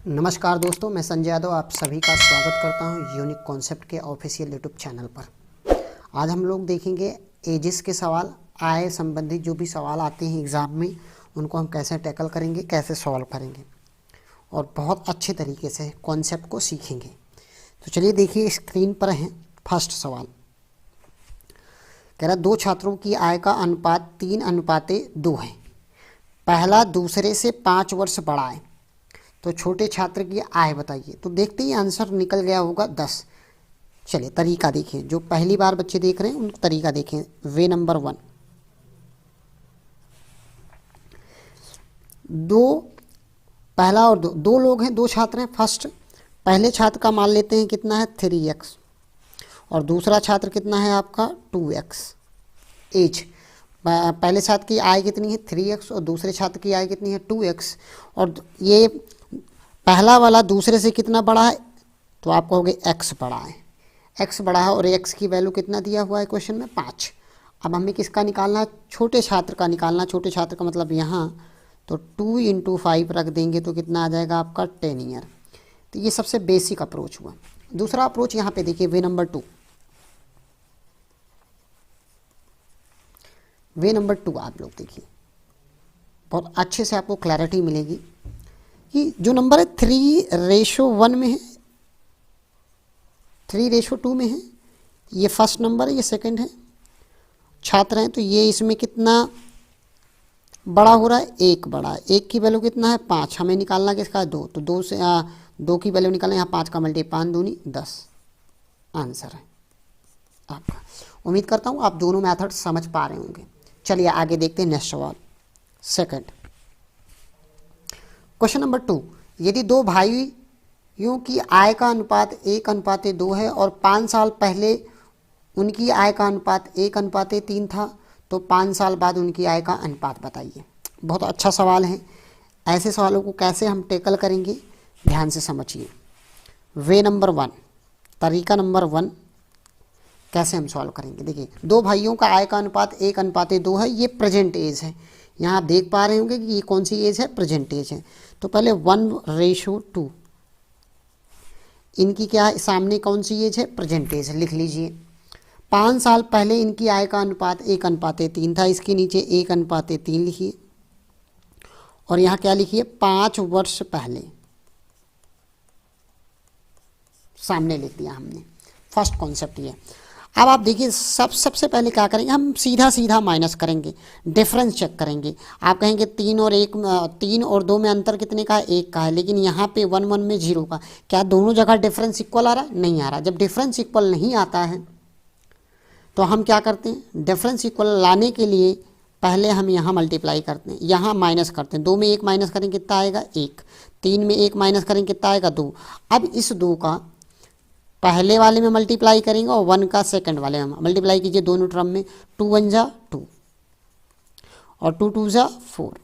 नमस्कार दोस्तों, मैं संजय यादव आप सभी का स्वागत करता हूं यूनिक कॉन्सेप्ट के ऑफिशियल यूट्यूब चैनल पर। आज हम लोग देखेंगे एजिस के सवाल, आय संबंधी जो भी सवाल आते हैं एग्ज़ाम में उनको हम कैसे टैकल करेंगे, कैसे सॉल्व करेंगे और बहुत अच्छे तरीके से कॉन्सेप्ट को सीखेंगे। तो चलिए देखिए, स्क्रीन पर है फर्स्ट सवाल। कह रहा दो छात्रों की आय का अनुपात 3:2 है। पहला दूसरे से 5 वर्ष बड़ा है, तो छोटे छात्र की आय बताइए। तो देखते ही आंसर निकल गया होगा 10। चलिए तरीका देखिए, जो पहली बार बच्चे देख रहे हैं उनका तरीका देखें। वे नंबर 1, पहला और दो लोग हैं, दो छात्र हैं। फर्स्ट पहले छात्र का मान लेते हैं कितना है 3x और दूसरा छात्र कितना है आपका 2x। एज पहले छात्र की आय कितनी है 3x और दूसरे छात्र की आय कितनी है 2x। और ये पहला वाला दूसरे से कितना बड़ा है, तो आप कहोगे x बड़ा है। x बड़ा है और x की वैल्यू कितना दिया हुआ है क्वेश्चन में 5। अब हमें किसका निकालना है, छोटे छात्र का निकालना। छोटे छात्र का मतलब यहाँ तो 2 × 5 रख देंगे तो कितना आ जाएगा आपका 10 ईयर। तो ये सबसे बेसिक अप्रोच हुआ। दूसरा अप्रोच यहाँ पे देखिए, वे नंबर 2। वे नंबर 2 आप लोग देखिए, बहुत अच्छे से आपको क्लैरिटी मिलेगी कि जो नंबर है 3:1 में है, 3:2 में है। ये फर्स्ट नंबर है, ये सेकंड है। छात्र हैं तो ये इसमें कितना बड़ा हो रहा है, 1 बड़ा है। 1 की वैल्यू कितना है 5, हमें निकालना किसका है 2। तो 2 से 2 की वैल्यू निकालना, यहाँ 5 का मल्टी 5 दूनी 10 आंसर है आपका। उम्मीद करता हूँ आप दोनों मेथड समझ पा रहे होंगे। चलिए आगे देखते हैं नेक्स्ट सवाल। सेकंड क्वेश्चन नंबर 2, यदि दो भाइयों की आय का अनुपात 1:2 है और 5 साल पहले उनकी आय का अनुपात 1:3 था, तो 5 साल बाद उनकी आय का अनुपात बताइए। बहुत अच्छा सवाल है। ऐसे सवालों को कैसे हम टैकल करेंगे, ध्यान से समझिए। वे नंबर 1, तरीका नंबर 1 कैसे हम सॉल्व करेंगे। देखिए, दो भाइयों का आय का अनुपात 1:2 है। ये प्रेजेंट एज है। यहाँ आप देख पा रहे होंगे कि ये कौन सी एज है, प्रेजेंट एज है। तो पहले 1:2, इनकी क्या है, सामने कौन सी एज है, प्रेजेंट एज, लिख लीजिए। 5 साल पहले इनकी आय का अनुपात 1:3 था, इसके नीचे 1:3 लिखिए। और यहाँ क्या लिखिए, 5 वर्ष पहले, सामने लिख दिया हमने। फर्स्ट कॉन्सेप्ट ये। अब आप देखिए, सबसे पहले क्या करेंगे, हम सीधा माइनस करेंगे, डिफरेंस चेक करेंगे। आप कहेंगे 3 और 2 में अंतर कितने का है, 1 का है। लेकिन यहाँ पे 1 में 0 का, क्या दोनों जगह डिफरेंस इक्वल आ रहा है, नहीं आ रहा। जब डिफरेंस इक्वल नहीं आता है तो हम क्या करते हैं, डिफरेंस इक्वल लाने के लिए पहले हम यहाँ मल्टीप्लाई करते हैं, यहाँ माइनस करते हैं। 2 में 1 माइनस करेंगे कितना आएगा 1, 3 में 1 माइनस करेंगे कितना आएगा 2। अब इस 2 का पहले वाले में मल्टीप्लाई करेंगे और 1 का सेकंड वाले में मल्टीप्लाई कीजिए, दोनों टर्म में। 2 1 जा 2 और 2 2 जा 4,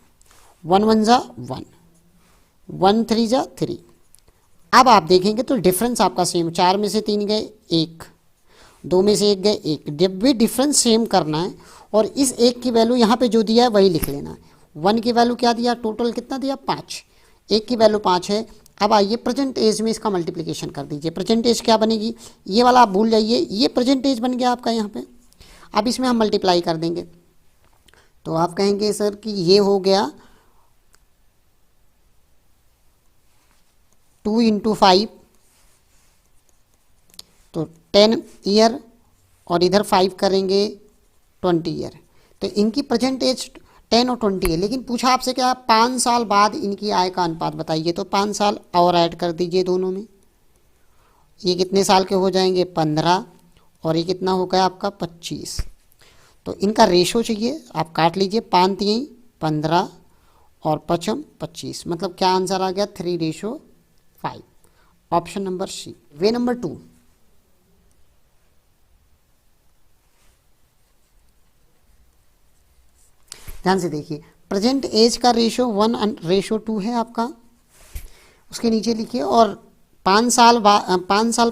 1 1 जा 1, 1 3 जा 3। अब आप देखेंगे तो डिफरेंस आपका सेम, 4 में से 3 गए 1, 2 में से 1 गए 1। जब भी डिफरेंस सेम करना है और इस 1 की वैल्यू यहाँ पे जो दिया है वही लिख लेना है। 1 की वैल्यू क्या दिया, टोटल कितना दिया 5, 1 की वैल्यू 5 है। अब आइए प्रेजेंट एज में इसका मल्टीप्लिकेशन कर दीजिए। प्रेजेंट एज क्या बनेगी, ये वाला आप भूल जाइए, ये प्रेजेंट एज बन गया आपका यहाँ पे। अब इसमें हम मल्टीप्लाई कर देंगे तो आप कहेंगे सर कि ये हो गया 2 × 5, तो 10 ईयर और इधर 5 करेंगे 20 ईयर। तो इनकी प्रेजेंट एज 10 और 20 है। लेकिन पूछा आपसे क्या, 5 साल बाद इनकी आय का अनुपात बताइए। तो 5 साल और ऐड कर दीजिए दोनों में। ये कितने साल के हो जाएंगे 15 और ये कितना हो गया आपका 25। तो इनका रेशो चाहिए, आप काट लीजिए। 5 3 15 और 5 25, मतलब क्या आंसर आ गया 3:5। Option number C. Way number 2, ध्यान से देखिए, प्रेजेंट एज का रेशो 1:2 है आपका। उसके नीचे लिखिए और 5 साल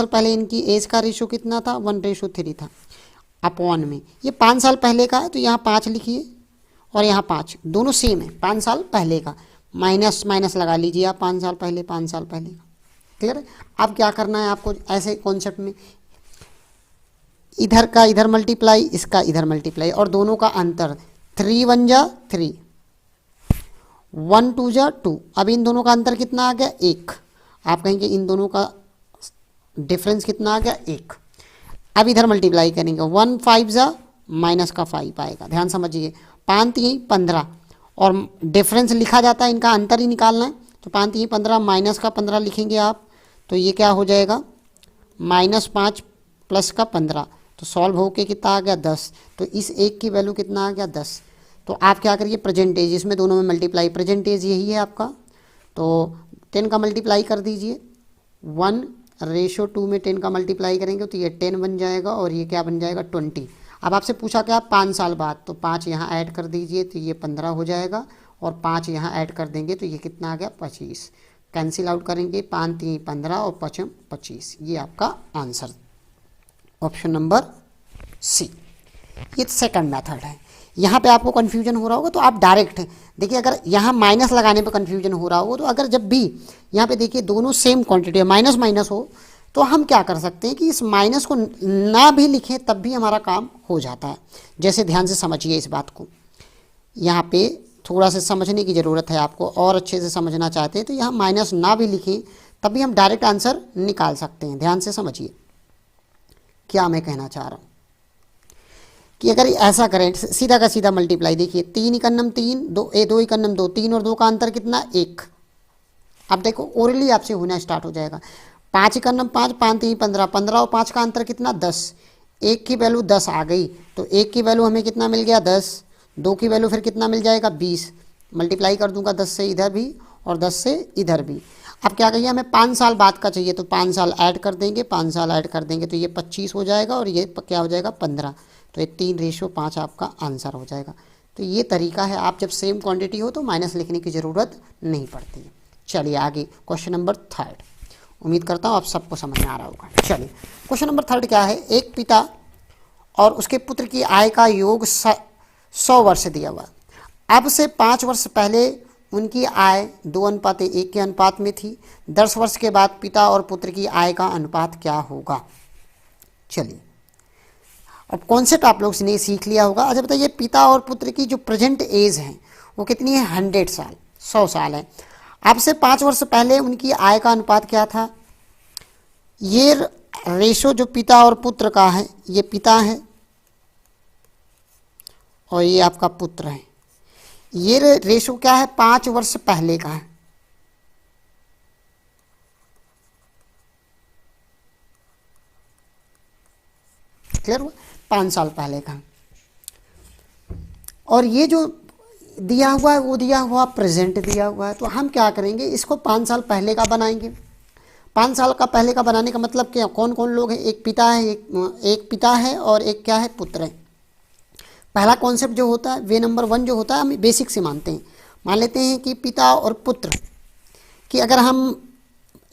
पहले इनकी एज का रेशो कितना था, 1:3 था। अपॉन में ये 5 साल पहले का है तो यहाँ 5 लिखिए और यहाँ 5, दोनों सेम है। 5 साल पहले का माइनस माइनस लगा लीजिए आप 5 साल पहले, 5 साल पहले का। क्लियर है। अब क्या करना है आपको ऐसे कॉन्सेप्ट में, इधर का इधर मल्टीप्लाई, इसका इधर मल्टीप्लाई, और दोनों का अंतर 3 1 जा 3, 1 2 जा 2। अब इन दोनों का अंतर कितना आ गया 1। आप कहेंगे इन दोनों का डिफरेंस कितना आ गया 1। अब इधर मल्टीप्लाई करेंगे, 1 5 जा माइनस का 5 आएगा। ध्यान समझिए, 5 3 15, और डिफरेंस लिखा जाता है, इनका अंतर ही निकालना है। तो 5 3 15 माइनस का 15 लिखेंगे आप, तो ये क्या हो जाएगा -5 प्लस का 15, तो सॉल्व होके कितना आ गया 10। तो इस एक की वैल्यू कितना आ गया 10। तो आप क्या करिए परसेंटेज, इसमें दोनों में मल्टीप्लाई, परसेंटेज यही है आपका, तो 10 का मल्टीप्लाई कर दीजिए, 1:2 में 10 का मल्टीप्लाई करेंगे तो ये 10 बन जाएगा, और ये क्या बन जाएगा 20। अब आपसे पूछा क्या 5 साल बाद, तो 5 यहाँ ऐड कर दीजिए तो ये 15 हो जाएगा, और 5 यहाँ ऐड कर देंगे तो ये कितना आ गया 25। कैंसिल आउट करेंगे, 5 3 15 और 5 25, ये आपका आंसर ऑप्शन नंबर सी। ये सेकंड मेथड है। यहाँ पे आपको कन्फ्यूजन हो रहा होगा तो आप डायरेक्ट देखिए, अगर यहाँ माइनस लगाने पे कन्फ्यूजन हो रहा होगा तो अगर जब भी यहाँ पे देखिए दोनों सेम क्वांटिटी है, माइनस माइनस हो, तो हम क्या कर सकते हैं कि इस माइनस को ना भी लिखें तब भी हमारा काम हो जाता है। जैसे ध्यान से समझिए इस बात को, यहाँ पे थोड़ा सा समझने की ज़रूरत है आपको, और अच्छे से समझना चाहते हैं तो यहाँ माइनस ना भी लिखें तब भी हम डायरेक्ट आंसर निकाल सकते हैं। ध्यान से समझिए क्या मैं कहना चाह रहा हूँ, कि अगर ऐसा करें सीधा का सीधा मल्टीप्लाई, देखिए 3 एकन्नम 3, 2 एकन्नम 2, 3 और 2 का अंतर कितना 1। अब देखो ओरली आपसे होना स्टार्ट हो जाएगा, 5 एकन्नम 5, 5 3 15, 15 और 5 का अंतर कितना 10, 1 की वैल्यू 10 आ गई, तो 1 की वैल्यू हमें कितना मिल गया 10, 2 की वैल्यू फिर कितना मिल जाएगा 20, मल्टीप्लाई कर दूंगा 10 से इधर भी और 10 से इधर भी। अब क्या कहिए हमें 5 साल बाद का चाहिए, तो 5 साल ऐड कर देंगे, 5 साल ऐड कर देंगे तो ये 25 हो जाएगा, और ये क्या हो जाएगा 15, तो ये 3:5 आपका आंसर हो जाएगा। तो ये तरीका है, आप जब सेम क्वांटिटी हो तो माइनस लिखने की ज़रूरत नहीं पड़ती है। चलिए आगे क्वेश्चन नंबर 3, उम्मीद करता हूँ आप सबको समझ में आ रहा होगा। चलिए क्वेश्चन नंबर 3 क्या है, एक पिता और उसके पुत्र की आय का योग 100 वर्ष दिया हुआ। अब से 5 वर्ष पहले उनकी आय 2:1 के अनुपात में थी। 10 वर्ष के बाद पिता और पुत्र की आय का अनुपात क्या होगा। चलिए अब कॉन्सेप्ट आप लोग ने सीख लिया होगा। अच्छा बताइए, पिता और पुत्र की जो प्रेजेंट एज है वो कितनी है 100 साल, 100 साल है। अब से 5 वर्ष पहले उनकी आय का अनुपात क्या था। ये रेशो जो पिता और पुत्र का है, ये पिता है और ये आपका पुत्र है। ये रेशो क्या है 5 वर्ष पहले का है। क्लियर हुआ, 5 साल पहले का। और ये जो दिया हुआ है वो दिया हुआ प्रेजेंट दिया हुआ है, तो हम क्या करेंगे इसको 5 साल पहले का बनाएंगे। 5 साल का पहले का बनाने का मतलब क्या, कौन कौन लोग हैं, एक पिता है, एक पिता है और एक क्या है पुत्र है। पहला कॉन्सेप्ट जो होता है वे नंबर 1 जो होता है हम बेसिक से मानते हैं। मान लेते हैं कि पिता और पुत्र कि अगर हम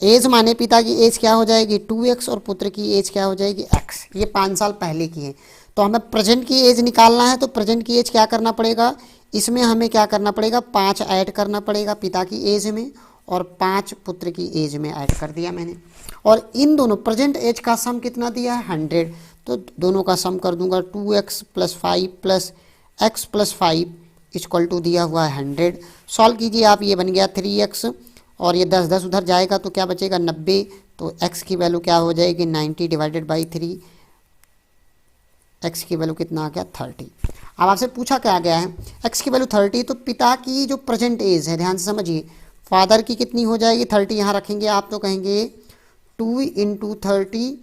एज माने, पिता की एज क्या हो जाएगी 2x और पुत्र की एज क्या हो जाएगी x। ये 5 साल पहले की है, तो हमें प्रेजेंट की एज निकालना है। तो प्रेजेंट की एज क्या करना पड़ेगा, इसमें हमें क्या करना पड़ेगा 5 ऐड करना पड़ेगा पिता की एज में, और 5 पुत्र की एज में ऐड कर दिया मैंने। और इन दोनों प्रेजेंट एज का सम कितना दिया है 100, तो दोनों का सम कर दूंगा 2x + 5 + x + 5 = दिया हुआ है 100। सॉल्व कीजिए आप, ये बन गया 3x और ये 10 10 उधर जाएगा तो क्या बचेगा 90, तो x की वैल्यू क्या हो जाएगी 90 / 3, x की वैल्यू कितना आ गया 30। अब आपसे पूछा क्या गया है x की वैल्यू 30, तो पिता की जो प्रेजेंट एज है ध्यान से समझिए, फादर की कितनी हो जाएगी 30 यहाँ रखेंगे आप, तो कहेंगे 2 × 30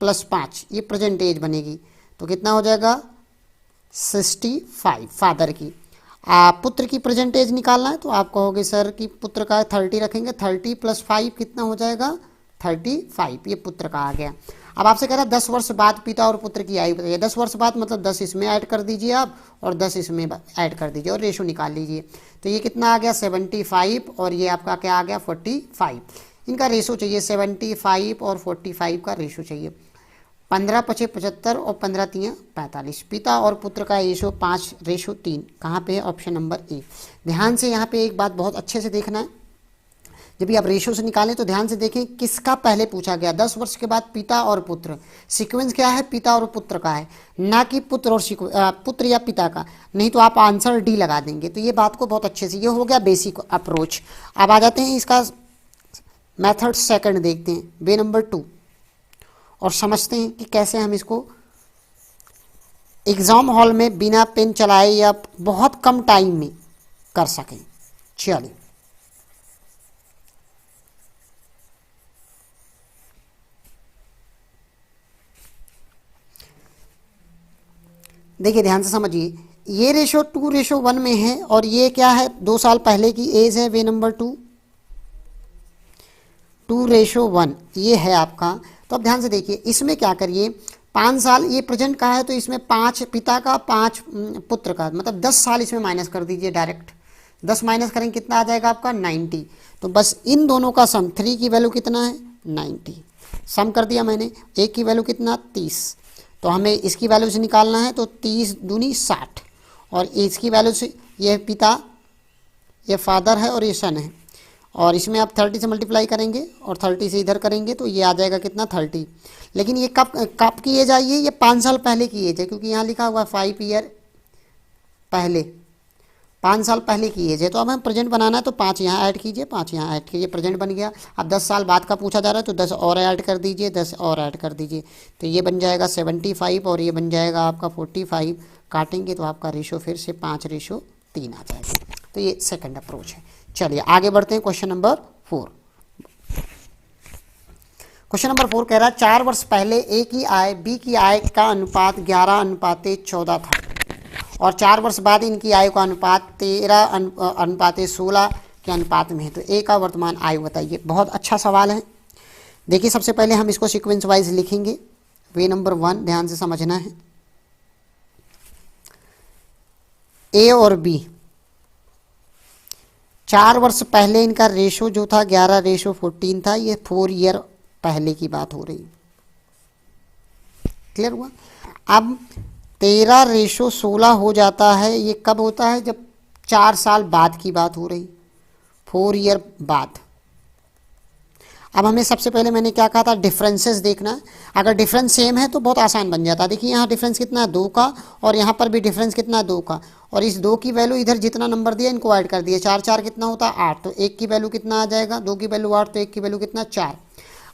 + 5, ये प्रेजेंट एज बनेगी, तो कितना हो जाएगा 65 फादर की। पुत्र की प्रेजेंट एज निकालना है, तो आप कहोगे सर कि पुत्र का 30 रखेंगे, 30 + 5 कितना हो जाएगा 35, ये पुत्र का आ गया। अब आपसे कह रहा है 10 वर्ष बाद पिता और पुत्र की आयु बताइए। 10 वर्ष बाद मतलब 10 इसमें ऐड कर दीजिए आप और 10 इसमें ऐड कर दीजिए और रेशो निकाल लीजिए, तो ये कितना आ गया 75 और ये आपका क्या आ गया 45। इनका रेशो चाहिए 75 और 45 का रेशो चाहिए। 15/75 और 15×3=45। पिता और पुत्र का रेशो 5:3। कहाँ पे है? Option number A. ध्यान से यहाँ पे एक बात बहुत अच्छे से देखना है, जब भी आप रेशो से निकालें तो ध्यान से देखें किसका पहले पूछा गया। 10 वर्ष के बाद पिता और पुत्र, सीक्वेंस क्या है? पिता और पुत्र का है, ना कि पुत्र और पुत्र या पिता का, नहीं तो आप आंसर डी लगा देंगे। तो ये बात को बहुत अच्छे से, ये हो गया बेसिक अप्रोच। अब आ जाते हैं इसका मेथड सेकंड, देखते हैं वे नंबर 2 और समझते हैं कि कैसे हम इसको एग्जाम हॉल में बिना पेन चलाए या बहुत कम टाइम में कर सकें। चलिए देखिए, ध्यान से समझिए, ये रेशो 2:1 में है और ये क्या है? 2 साल पहले की एज है। वे नंबर 2:1 ये है आपका। तो अब ध्यान से देखिए, इसमें क्या करिए, 5 साल ये प्रेजेंट का है तो इसमें 5 पिता का, 5 पुत्र का, मतलब 10 साल इसमें माइनस कर दीजिए डायरेक्ट। 10 माइनस करेंगे कितना आ जाएगा आपका? 90। तो बस इन दोनों का सम, 3 की वैल्यू कितना है? 90। सम कर दिया मैंने। 1 की वैल्यू कितना? 30। तो हमें इसकी वैल्यू से निकालना है, तो 30 दूनी 60 और इसकी वैल्यू से, ये पिता, ये फादर है और ये सन है, और इसमें आप 30 से मल्टीप्लाई करेंगे और 30 से इधर करेंगे तो ये आ जाएगा कितना? 30। लेकिन ये कब की एज आई है? ये 5 साल पहले की एज है, क्योंकि यहाँ लिखा हुआ 5 ईयर पहले, 5 साल पहले की एज है। तो अब हमें प्रेजेंट बनाना है, तो 5 यहाँ ऐड कीजिए, 5 यहाँ ऐड कीजिए, प्रेजेंट बन गया। अब 10 साल बाद का पूछा जा रहा है तो 10 और ऐड कर दीजिए, 10 और ऐड कर दीजिए, तो ये बन जाएगा 75 और ये बन जाएगा आपका 45। काटेंगे तो आपका रेशो फिर से 5:3 आ जाएगा। तो ये सेकंड अप्रोच है। चलिए आगे बढ़ते हैं, क्वेश्चन नंबर 4। क्वेश्चन नंबर 4 कह रहा है 4 वर्ष पहले ए की आय बी की आय का अनुपात 11:14 था और 4 वर्ष बाद इनकी आयु का अनुपात 13:16 के अनुपात में है। तो ए का वर्तमान आयु बताइए। बहुत अच्छा सवाल है। देखिए, सबसे पहले हम इसको सीक्वेंस वाइज लिखेंगे। वे नंबर 1 ध्यान से समझना है। ए और बी 4 वर्ष पहले इनका रेशो जो था 11:14 था। ये 4 ईयर पहले की बात हो रही। क्लियर हुआ? अब 13:16 हो जाता है। ये कब होता है? जब 4 साल बाद की बात हो रही, 4 ईयर बाद। अब हमें सबसे पहले मैंने क्या कहा था? डिफरेंसेस देखना है। अगर डिफरेंस सेम है तो बहुत आसान बन जाता है। देखिए यहाँ डिफरेंस कितना है? 2 का, और यहाँ पर भी डिफरेंस कितना है? 2 का, और इस 2 की वैल्यू इधर जितना नंबर दिया इनको ऐड कर दिए। 4 4 कितना होता है? 8। तो 1 की वैल्यू कितना आ जाएगा? 2 की वैल्यू 8, तो 1 की वैल्यू कितना? 4।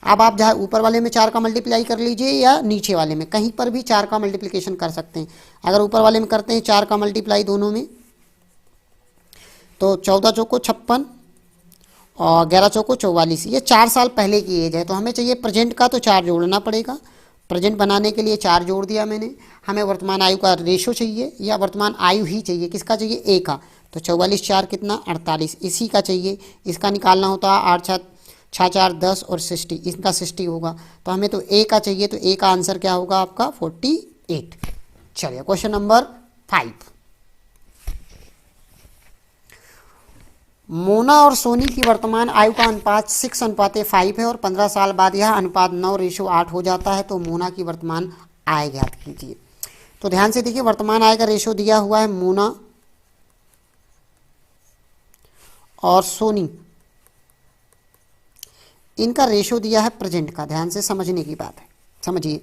अब आप चाहे ऊपर वाले में 4 का मल्टीप्लाई कर लीजिए या नीचे वाले में, कहीं पर भी 4 का मल्टीप्लिकेशन कर सकते हैं। अगर ऊपर वाले में करते हैं 4 का मल्टीप्लाई दोनों में, तो 14 चौको 56 और 11 चौको 44। ये 4 साल पहले की एज है। तो हमें चाहिए प्रेजेंट का, तो 4 जोड़ना पड़ेगा। प्रेजेंट बनाने के लिए 4 जोड़ दिया मैंने। हमें वर्तमान आयु का रेशो चाहिए या वर्तमान आयु ही चाहिए। किसका चाहिए? ए का। तो 44 4 कितना? 48। इसी का चाहिए। इसका निकालना होता है 8 6 4 10 और 60। इसका 60 होगा। तो हमें तो ए का चाहिए। तो ए का आंसर क्या होगा आपका? 48। चलिए क्वेश्चन नंबर 5। मोना और सोनी की वर्तमान आयु का अनुपात 6:5 है और 15 साल बाद यह अनुपात 9:8 हो जाता है। तो मोना की वर्तमान आय ज्ञात कीजिए। तो ध्यान से देखिए, वर्तमान आय का रेशो दिया हुआ है मोना और सोनी, इनका रेशो दिया है प्रेजेंट का। ध्यान से समझने की बात है, समझिए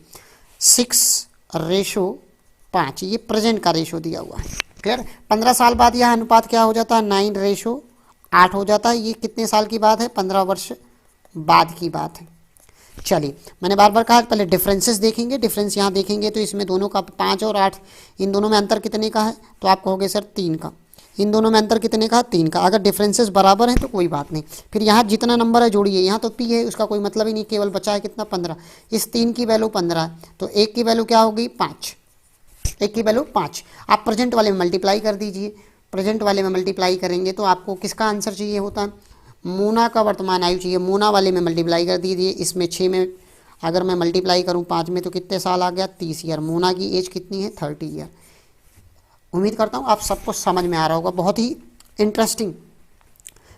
6:5 ये प्रेजेंट का रेशो दिया हुआ है। क्लियर? 15 साल बाद यह अनुपात क्या हो जाता है? 9:8 हो जाता है। ये कितने साल की बात है? 15 वर्ष बाद की बात है। चलिए, मैंने बार बार कहा पहले डिफरेंसेस देखेंगे। डिफरेंस यहाँ देखेंगे तो इसमें दोनों का 5 और 8, इन दोनों में अंतर कितने का है? तो आप कहोगे सर 3 का। इन दोनों में अंतर कितने का? 3 का। अगर डिफरेंसेस बराबर हैं तो कोई बात नहीं, फिर यहाँ जितना नंबर है जोड़िए। यहाँ तो पी है, उसका कोई मतलब ही नहीं, केवल बचा है कितना? 15। इस 3 की वैल्यू 15 है, तो 1 की वैल्यू क्या होगी? 5। 1 की वैल्यू 5। आप प्रेजेंट वाले में मल्टीप्लाई कर दीजिए। प्रेजेंट वाले में मल्टीप्लाई करेंगे तो आपको किसका आंसर चाहिए होता है? मोना का वर्तमान आयु चाहिए। मोना वाले में मल्टीप्लाई कर दीजिए। इसमें 6 में अगर मैं मल्टीप्लाई करूँ 5 में तो कितने साल आ गया? 30 ईयर। मोना की एज कितनी है? 30 ईयर। उम्मीद करता हूँ आप सबको समझ में आ रहा होगा, बहुत ही इंटरेस्टिंग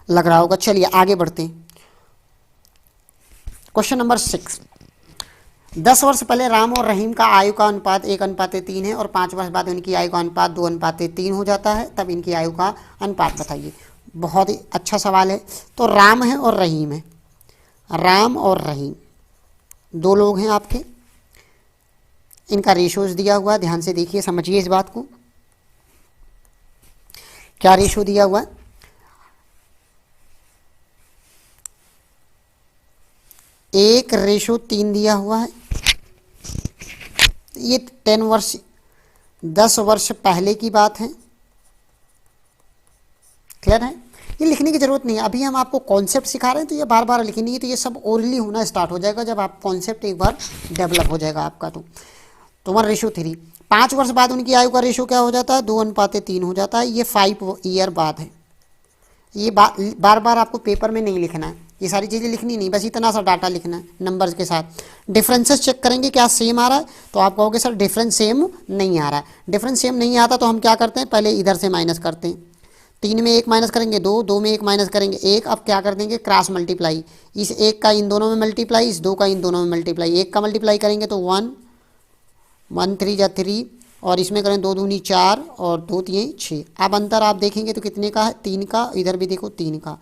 लग रहा होगा। चलिए आगे बढ़ते हैं। Question number 6। 10 वर्ष पहले राम और रहीम का आयु का अनुपात 1:3 है और 5 वर्ष बाद उनकी आयु का अनुपात 2:3 हो जाता है, तब इनकी आयु का अनुपात बताइए। बहुत ही अच्छा सवाल है। तो राम है और रहीम है, राम और रहीम दो लोग हैं आपके, इनका रेशोज दिया हुआ है, ध्यान से देखिए, समझिए इस बात को। क्या रेशो दिया हुआ है? 1:3 दिया हुआ है। ये 10 वर्ष पहले की बात है। क्लियर है? ये लिखने की जरूरत नहीं है, अभी हम आपको कॉन्सेप्ट सिखा रहे हैं, तो ये बार बार लिखनी है, तो ये सब ओरली होना स्टार्ट हो जाएगा जब आप कॉन्सेप्ट एक बार डेवलप हो जाएगा आपका। तो 1:3। 5 वर्ष बाद उनकी आयु का रेशो क्या हो जाता है? 2:3 हो जाता है। ये 5 ईयर बाद है। ये बार बार आपको पेपर में नहीं लिखना है, ये सारी चीज़ें लिखनी नहीं, बस इतना सा डाटा लिखना है नंबर्स के साथ। डिफरेंसेस चेक करेंगे क्या सेम आ रहा है, तो आप कहोगे सर डिफरेंस सेम नहीं आ रहा है। डिफरेंस सेम नहीं आता तो हम क्या करते हैं, पहले इधर से माइनस करते हैं। 3 में 1 माइनस करेंगे 2, 2 में 1 माइनस करेंगे 1। अब क्या कर देंगे, क्रॉस मल्टीप्लाई, इस 1 का इन दोनों में मल्टीप्लाई, इस 2 का इन दोनों में मल्टीप्लाई। 1 का मल्टीप्लाई करेंगे तो 1, 1 3 जा 3, और इसमें करें 2 दूनी 4 और 2 3 6। अब अंतर आप देखेंगे तो कितने का है? 3 का। इधर भी देखो 3 का।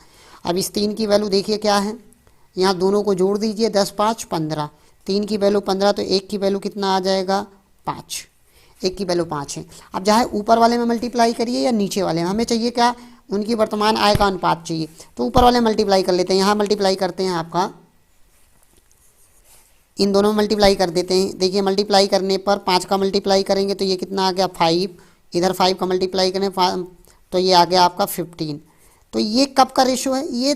अब इस 3 की वैल्यू देखिए क्या है, यहाँ दोनों को जोड़ दीजिए, 10 5 15। 3 की वैल्यू 15, तो 1 की वैल्यू कितना आ जाएगा? 5। 1 की वैल्यू 5 है। अब चाहे ऊपर वाले में मल्टीप्लाई करिए या नीचे वाले में, हमें चाहिए क्या, उनकी वर्तमान आय का अनुपात चाहिए, तो ऊपर वाले मल्टीप्लाई कर लेते हैं। यहाँ मल्टीप्लाई करते हैं आपका, इन दोनों में मल्टीप्लाई कर देते हैं। देखिए मल्टीप्लाई करने पर 5 का मल्टीप्लाई करेंगे तो ये कितना आ गया? 5। इधर 5 का मल्टीप्लाई करें तो ये आ गया आपका 15। तो ये कब का रेशो है? ये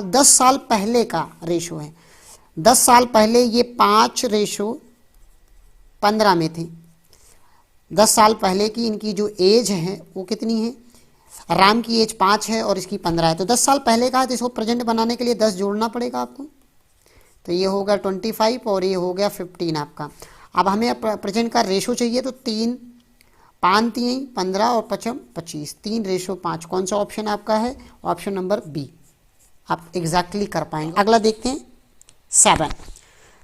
10 साल पहले का रेशो है। 10 साल पहले ये 5:15 में थे। 10 साल पहले की इनकी जो एज है वो कितनी है? राम की एज 5 है और इसकी 15 है, तो 10 साल पहले का है, तो इसको प्रेजेंट बनाने के लिए 10 जोड़ना पड़ेगा आपको। तो ये हो गया 25 और ये हो गया 15 आपका। अब हमें प्रेजेंट का रेशो चाहिए, तो 3 5 3 15 और 5 25, 3:5। कौन सा ऑप्शन आपका है? ऑप्शन नंबर बी, आप एग्जैक्टली कर पाएंगे। अगला देखते हैं 7।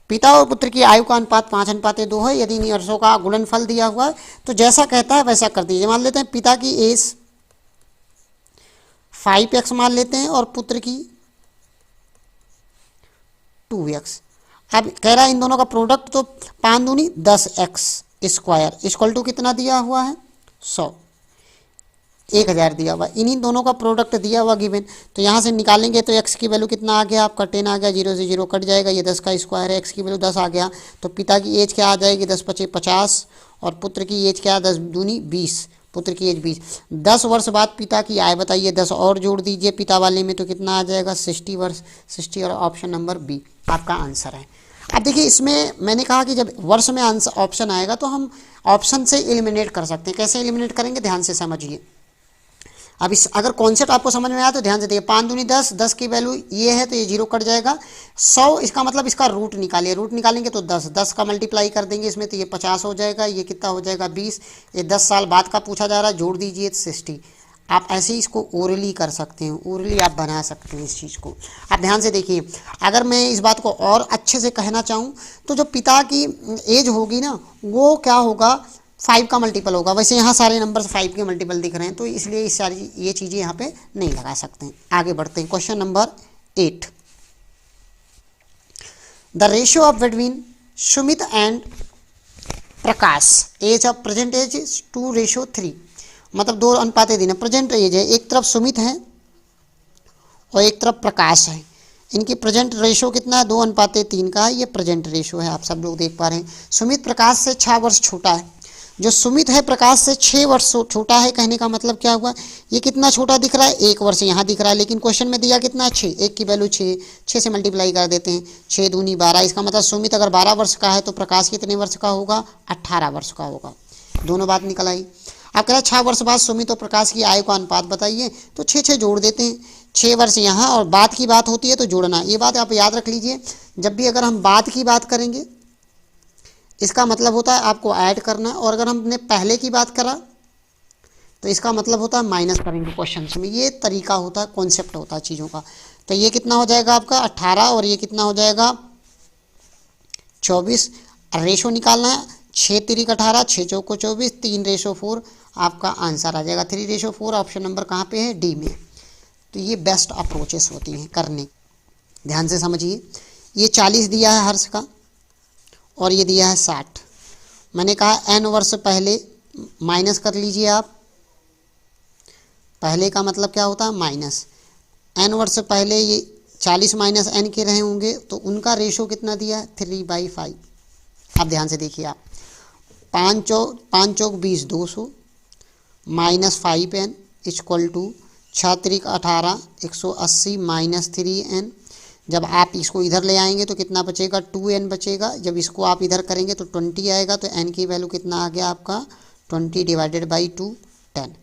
पिता और पुत्र की आयु का अनुपात 5:2 है। यदि इन वर्षों का गुणनफल दिया हुआ है तो जैसा कहता है वैसा कर दीजिए। मान लेते हैं पिता की एज 5x मान लेते हैं और पुत्र की 2x। अब कह रहा है इन दोनों का प्रोडक्ट, तो 5 दूनी 10x² इक्वल टू कितना दिया हुआ है? 100, 1000 दिया हुआ। इन्हीं दोनों का प्रोडक्ट दिया हुआ गिवन, तो यहाँ से निकालेंगे तो x की वैल्यू कितना आ गया आपका? 10 आ गया। 0 से 0 कट जाएगा, ये 10 का स्क्वायर है, x की वैल्यू 10 आ गया। तो पिता की एज क्या आ जाएगी? 10 5 50 और पुत्र की एज क्या? 10 दूनी 20, पुत्र की एज 20। 10 वर्ष बाद पिता की आय बताइए, 10 और जोड़ दीजिए पिता वाले में, तो कितना आ जाएगा? 60 वर्ष, 60, और ऑप्शन नंबर बी आपका आंसर है। अब देखिए इसमें मैंने कहा कि जब वर्ष में आंसर ऑप्शन आएगा तो हम ऑप्शन से एलिमिनेट कर सकते हैं। कैसे एलिमिनेट करेंगे, ध्यान से समझिए। अब इस अगर कॉन्सेप्ट आपको समझ में आया तो ध्यान से देखिए। 5 दूनी 10, 10 की वैल्यू ये है तो ये 0 कट जाएगा। 100 इसका मतलब इसका रूट निकालिए, रूट निकालेंगे तो 10, 10 का मल्टीप्लाई कर देंगे इसमें तो ये 50 हो जाएगा। ये कितना हो जाएगा? 20। ये 10 साल बाद का पूछा जा रहा है, जोड़ दीजिए 60। आप ऐसे ही इसको ओरली कर सकते हैं, ओरली आप बना सकते हैं इस चीज़ को। आप ध्यान से देखिए, अगर मैं इस बात को और अच्छे से कहना चाहूँ तो जो पिता की एज होगी ना, वो क्या होगा? 5 का मल्टीपल होगा। वैसे यहाँ सारे नंबर्स 5 के मल्टीपल दिख रहे हैं, तो इसलिए इस सारी ये चीज़ें यहाँ पे नहीं लगा सकते हैं। आगे बढ़ते हैं, question number 8। The ratio of between Sumit and Prakash, age of present age is 2:3, मतलब 2:3 है। प्रेजेंट एज है, एक तरफ सुमित है और एक तरफ प्रकाश है। इनकी प्रेजेंट रेशो कितना है? 2:3 का है, ये प्रेजेंट रेशो है, आप सब लोग देख पा रहे हैं। सुमित प्रकाश से 6 वर्ष छोटा है। जो सुमित है प्रकाश से 6 वर्ष छोटा है, कहने का मतलब क्या हुआ? ये कितना छोटा दिख रहा है? 1 वर्ष यहाँ दिख रहा है, लेकिन क्वेश्चन में दिया कितना? 6। 1 की वैल्यू 6, 6 से मल्टीप्लाई कर देते हैं। 6 दूनी 12, इसका मतलब सुमित अगर 12 वर्ष का है तो प्रकाश कितने वर्ष का होगा? 18 वर्ष का होगा। दोनों बात निकल आई। आप कह रहे हैं 6 वर्ष बाद सुमित और प्रकाश की आयु का अनुपात बताइए, तो 6 जोड़ देते हैं। 6 वर्ष यहाँ और बाद की बात होती है तो जोड़ना, ये बात आप याद रख लीजिए। जब भी अगर हम बाद की बात करेंगे इसका मतलब होता है आपको ऐड करना, और अगर हमने पहले की बात करा तो इसका मतलब होता है माइनस करेंगे क्वेश्चन में। ये तरीका होता है, कॉन्सेप्ट होता है चीज़ों का। तो ये कितना हो जाएगा आपका? 18, और ये कितना हो जाएगा? 24। रेशो निकालना है, 6 तिरिक 18, 6 चौको 24, 3:4 आपका आंसर आ जाएगा। 3:4 ऑप्शन नंबर कहाँ पे है, डी में। तो ये बेस्ट अप्रोचेस होती हैं करने। ध्यान से समझिए, ये 40 दिया है हर्ष का और ये दिया है 60। मैंने कहा n वर्ष पहले माइनस कर लीजिए आप। पहले का मतलब क्या होता है, माइनस। n वर्ष पहले ये 40 माइनस n के रहे होंगे, तो उनका रेशो कितना दिया है, 3/5। अब ध्यान से देखिए आप, 5 चौक 20, 200 माइनस 5n इक्वल टू 6 तिरिक 18, 180 माइनस 3n। जब आप इसको इधर ले आएंगे तो कितना बचेगा, 2n बचेगा। जब इसको आप इधर करेंगे तो 20 आएगा। तो n की वैल्यू कितना आ गया आपका, 20/2, 10।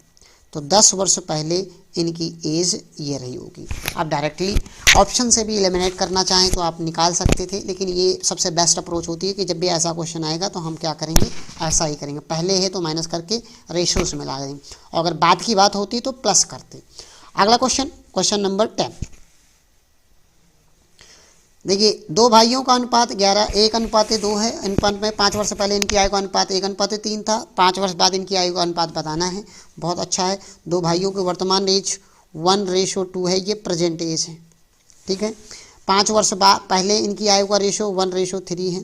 तो 10 वर्ष पहले इनकी एज ये रही होगी। आप डायरेक्टली ऑप्शन से भी एलिमिनेट करना चाहें तो आप निकाल सकते थे, लेकिन ये सबसे बेस्ट अप्रोच होती है कि जब भी ऐसा क्वेश्चन आएगा तो हम क्या करेंगे, ऐसा ही करेंगे। पहले है तो माइनस करके रेशोस में ला देंगे, और अगर बाद की बात होती तो प्लस करते। अगला क्वेश्चन नंबर 10। देखिए, दो भाइयों का अनुपात 1:2 है। अनुपात में 5 वर्ष पहले इनकी आयु का अनुपात 1:3 था। 5 वर्ष बाद इनकी आयु का अनुपात बताना है। बहुत अच्छा है। दो भाइयों के वर्तमान एज 1:2 है, ये प्रेजेंट एज है। ठीक है। 5 वर्ष बाद पहले इनकी आयु का रेशो 1:3 है,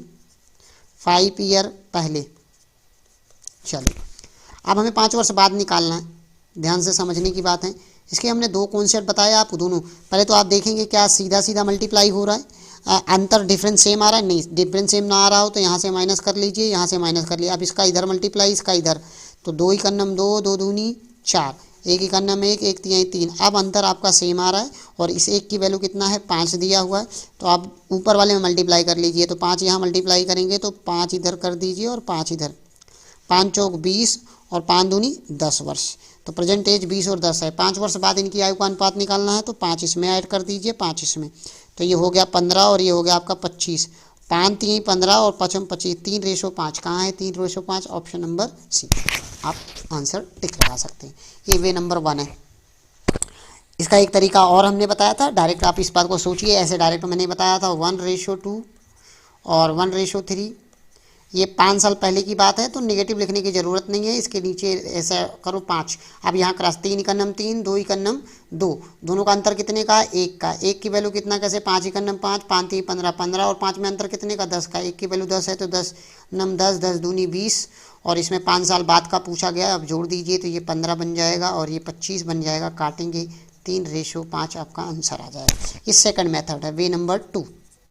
5 ईयर पहले। चलो, अब हमें 5 वर्ष बाद निकालना है। ध्यान से समझने की बात है। इसके हमने 2 कॉन्सेप्ट बताए आपको दोनों। पहले तो आप देखेंगे क्या सीधा सीधा मल्टीप्लाई हो रहा है, अंतर डिफरेंस सेम आ रहा है, नहीं डिफरेंस सेम ना आ रहा हो तो यहाँ से माइनस कर लीजिए, यहाँ से माइनस कर लिया। अब इसका इधर मल्टीप्लाई, इसका इधर, तो 2 ही कन्नम 2, 2 दूनी 4, 1 ही कन्नम 1, 1 तिहाई 3। अब अंतर आपका सेम आ रहा है और इस 1 की वैल्यू कितना है, 5 दिया हुआ है। तो आप ऊपर वाले में मल्टीप्लाई कर लीजिए। तो 5 यहाँ मल्टीप्लाई करेंगे तो 5 इधर कर दीजिए और 5 इधर। 5 चौक 20 और 5 दूनी 10 वर्ष। तो प्रेजेंट एज 20 और 10 है। 5 वर्ष बाद इनकी आयु का अनुपात निकालना है, तो 5 इसमें ऐड कर दीजिए, 5 इसमें। तो ये हो गया 15 और ये हो गया आपका 25। 5 3 15 और 5 25, 3:5। कहाँ है 3:5, ऑप्शन नंबर सी। आप आंसर टिक लगा सकते हैं। ये वे नंबर 1 है। इसका एक तरीका और हमने बताया था, डायरेक्ट आप इस बात को सोचिए, ऐसे डायरेक्ट मैंने बताया था 1:2 और 1:3। ये 5 साल पहले की बात है, तो नेगेटिव लिखने की ज़रूरत नहीं है। इसके नीचे ऐसा करो 5। अब यहाँ क्रॉस 3 इकन्नम 3, 2 इकन्नम 2, दोनों का अंतर कितने का, 1 का। 1 की वैल्यू कितना, कैसे 5 इकन्नम 5, 5 3 15, 15 और 5 में अंतर कितने का, 10 का। 1 की वैल्यू 10 है तो 10 नम 10, 10 दूनी 20 और इसमें 5 साल बाद का पूछा गया। अब जोड़ दीजिए तो ये 15 बन जाएगा और ये 25 बन जाएगा। काटेंगे 3:5 आपका आंसर आ जाएगा। ये सेकंड मेथड है, वे नंबर 2।